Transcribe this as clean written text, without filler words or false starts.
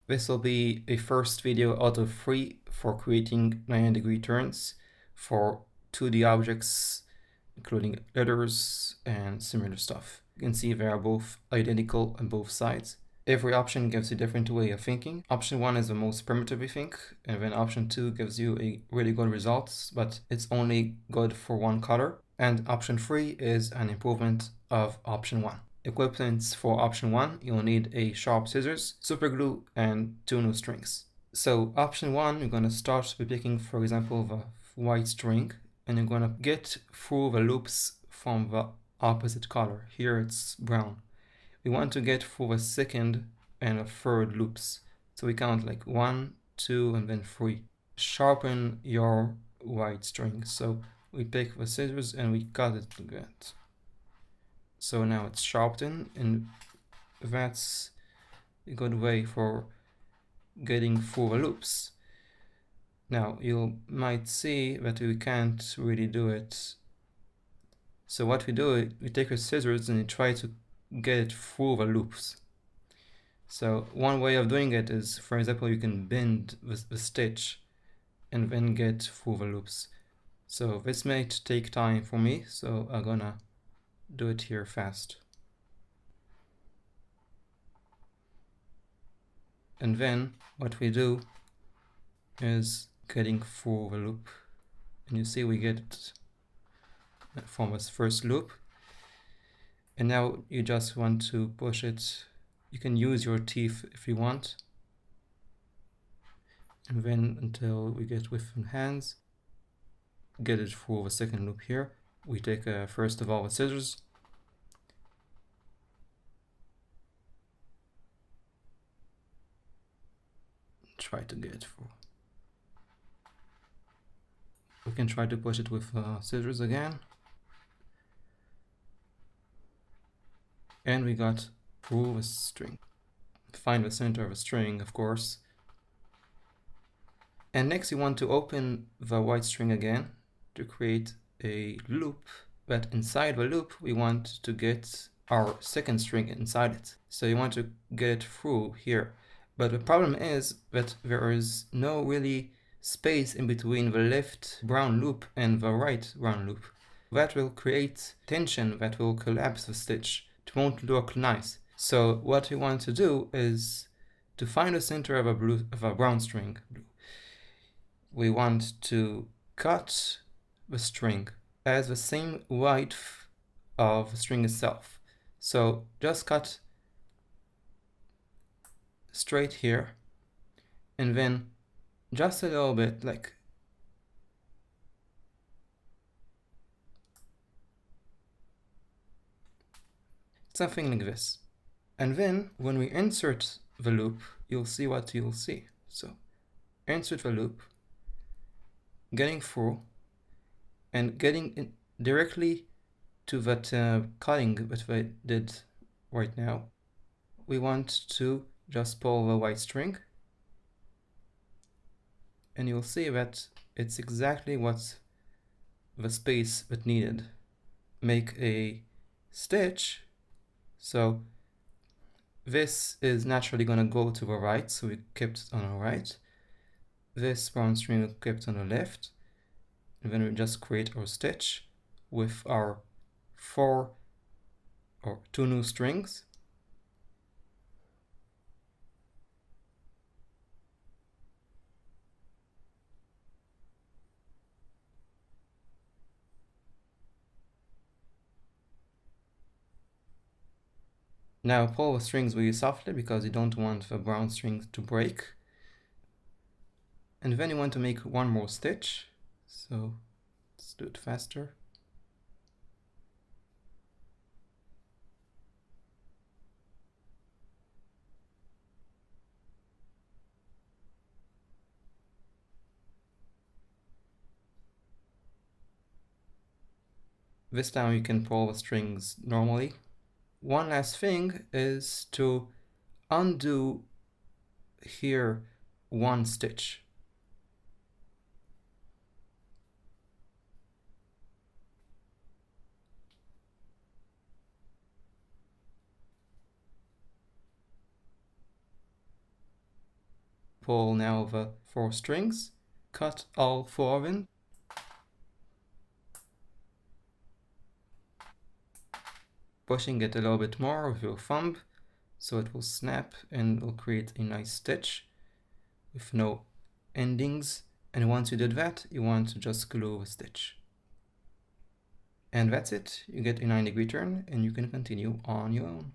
This will be a first video out of 3 for creating 90-degree turns for 2D objects, including letters and similar stuff. You can see they are both identical on both sides. Every option gives you a different way of thinking. Option 1 is the most primitive, we think, and then option 2 gives you a really good results, but it's only good for one color. And option 3 is an improvement of option 1. Equipments for option 1, you'll need a sharp scissors, super glue, and 2 new strings. So option 1, you're going to start by picking, for example, the white string, and you're going to get through the loops from the opposite color. Here it's brown. We want to get through the second and the third loops. So we count like 1, 2, and then 3. Sharpen your white string. So we pick the scissors and we cut it like that. So now it's sharpened, and that's a good way for getting through the loops. Now you might see that we can't really do it. So what we do, we take our scissors and we try to get it through the loops. So one way of doing it is, for example, you can bend the stitch and then get through the loops. So this might take time for me, so I'm gonna do it here fast. And then what we do is getting through the loop, and you see we get it from this first loop, and now you just want to push it. You can use your teeth if you want, and then until we get with hands, get it through the second loop here. We take first of all the scissors, try to get it through. We can try to push it with scissors again, and we got through the string. Find the center of a string, of course. And next you want to open the white string again to create a loop, but inside the loop we want to get our second string inside it. So you want to get it through here. But the problem is that there is no really space in between the left brown loop and the right brown loop. That will create tension that will collapse the stitch. It won't look nice. So what we want to do is to find the center of a brown string. We want to cut the string as the same width of the string itself. So just cut straight here, and then just a little bit, like something like this. And then when we insert the loop, you'll see what you'll see. So insert the loop, getting through, and getting in directly to that cutting that I did right now. We want to just pull the white string, and you'll see that it's exactly what the space that needed. Make a stitch. So this is naturally going to go to the right, so we kept it on the right. This brown string we kept on the left, and then we just create our stitch with our 2 new strings. Now pull the strings really softly because you don't want the brown strings to break. And then you want to make one more stitch. So let's do it faster. This time you can pull the strings normally. One last thing is to undo here one stitch. pull now the 4 strings, cut all 4 of them, pushing it a little bit more with your thumb so it will snap and will create a nice stitch with no endings. And once you did that, you want to just glue a stitch. And that's it. You get a 9-degree turn and you can continue on your own.